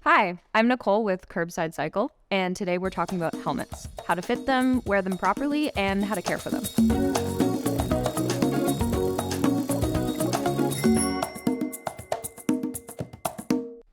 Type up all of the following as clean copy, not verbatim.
Hi, I'm Nicole with Curbside Cycle, and today we're talking about helmets, how to fit them, wear them properly, and how to care for them.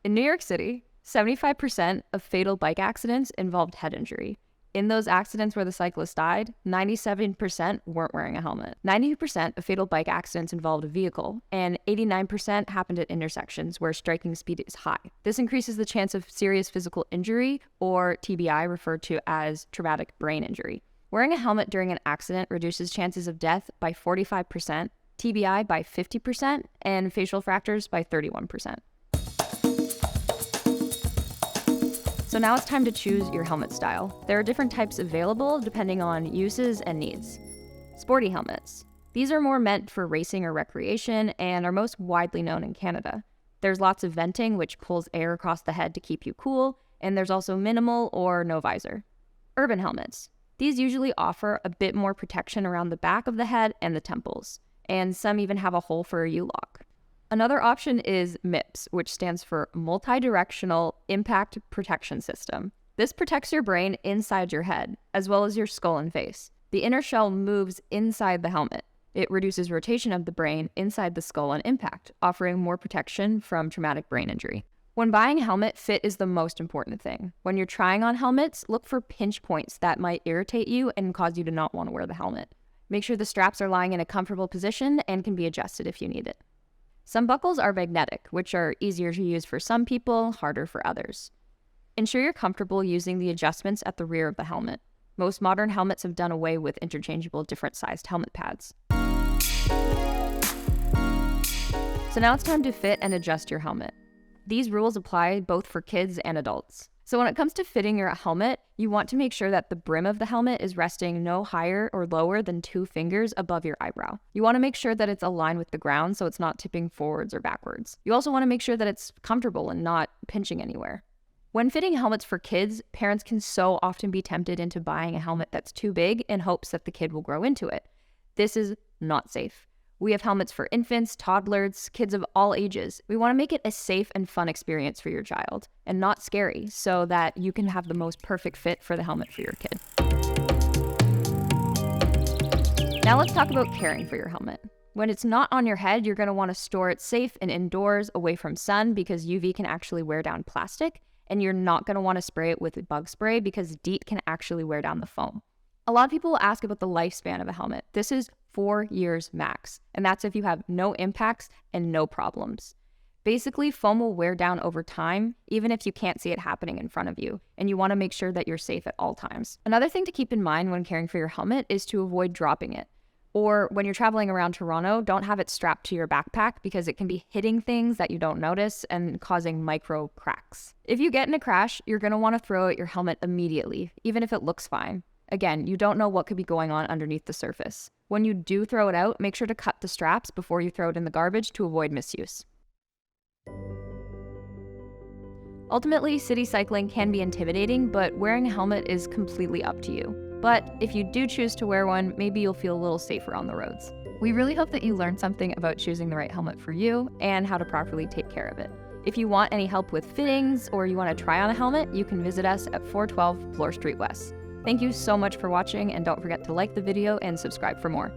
In New York City, 75% of fatal bike accidents involved head injury. In those accidents where the cyclist died, 97% weren't wearing a helmet. 90% of fatal bike accidents involved a vehicle, and 89% happened at intersections where striking speed is high. This increases the chance of serious physical injury, or TBI, referred to as traumatic brain injury. Wearing a helmet during an accident reduces chances of death by 45%, TBI by 50%, and facial fractures by 31%. So now it's time to choose your helmet style. There are different types available depending on uses and needs. Sporty helmets. These are more meant for racing or recreation and are most widely known in Canada. There's lots of venting, which pulls air across the head to keep you cool, and there's also minimal or no visor. Urban helmets. These usually offer a bit more protection around the back of the head and the temples, and some even have a hole for a U-lock. Another option is MIPS, which stands for Multi-Directional Impact Protection System. This protects your brain inside your head, as well as your skull and face. The inner shell moves inside the helmet. It reduces rotation of the brain inside the skull on impact, offering more protection from traumatic brain injury. When buying a helmet, fit is the most important thing. When you're trying on helmets, look for pinch points that might irritate you and cause you to not want to wear the helmet. Make sure the straps are lying in a comfortable position and can be adjusted if you need it. Some buckles are magnetic, which are easier to use for some people, harder for others. Ensure you're comfortable using the adjustments at the rear of the helmet. Most modern helmets have done away with interchangeable different-sized helmet pads. So now it's time to fit and adjust your helmet. These rules apply both for kids and adults. So when it comes to fitting your helmet, you want to make sure that the brim of the helmet is resting no higher or lower than 2 fingers above your eyebrow. You want to make sure that it's aligned with the ground so it's not tipping forwards or backwards. You also want to make sure that it's comfortable and not pinching anywhere. When fitting helmets for kids, parents can so often be tempted into buying a helmet that's too big in hopes that the kid will grow into it. This is not safe. We have helmets for infants, toddlers, kids of all ages. We want to make it a safe and fun experience for your child, and not scary, so that you can have the most perfect fit for the helmet for your kid. Now let's talk about caring for your helmet. When it's not on your head, you're going to want to store it safe and indoors, away from sun, because UV can actually wear down plastic, and you're not going to want to spray it with bug spray because DEET can actually wear down the foam. A lot of people will ask about the lifespan of a helmet. This is 4 years max, and that's if you have no impacts and no problems. Basically, foam will wear down over time, even if you can't see it happening in front of you, and you want to make sure that you're safe at all times. Another thing to keep in mind when caring for your helmet is to avoid dropping it. Or when you're traveling around Toronto, don't have it strapped to your backpack because it can be hitting things that you don't notice and causing micro cracks. If you get in a crash, you're going to want to throw out your helmet immediately, even if it looks fine. Again, you don't know what could be going on underneath the surface. When you do throw it out, make sure to cut the straps before you throw it in the garbage to avoid misuse. Ultimately, city cycling can be intimidating, but wearing a helmet is completely up to you. But if you do choose to wear one, maybe you'll feel a little safer on the roads. We really hope that you learned something about choosing the right helmet for you and how to properly take care of it. If you want any help with fittings or you want to try on a helmet, you can visit us at 412 Bloor Street West. Thank you so much for watching, and don't forget to like the video and subscribe for more.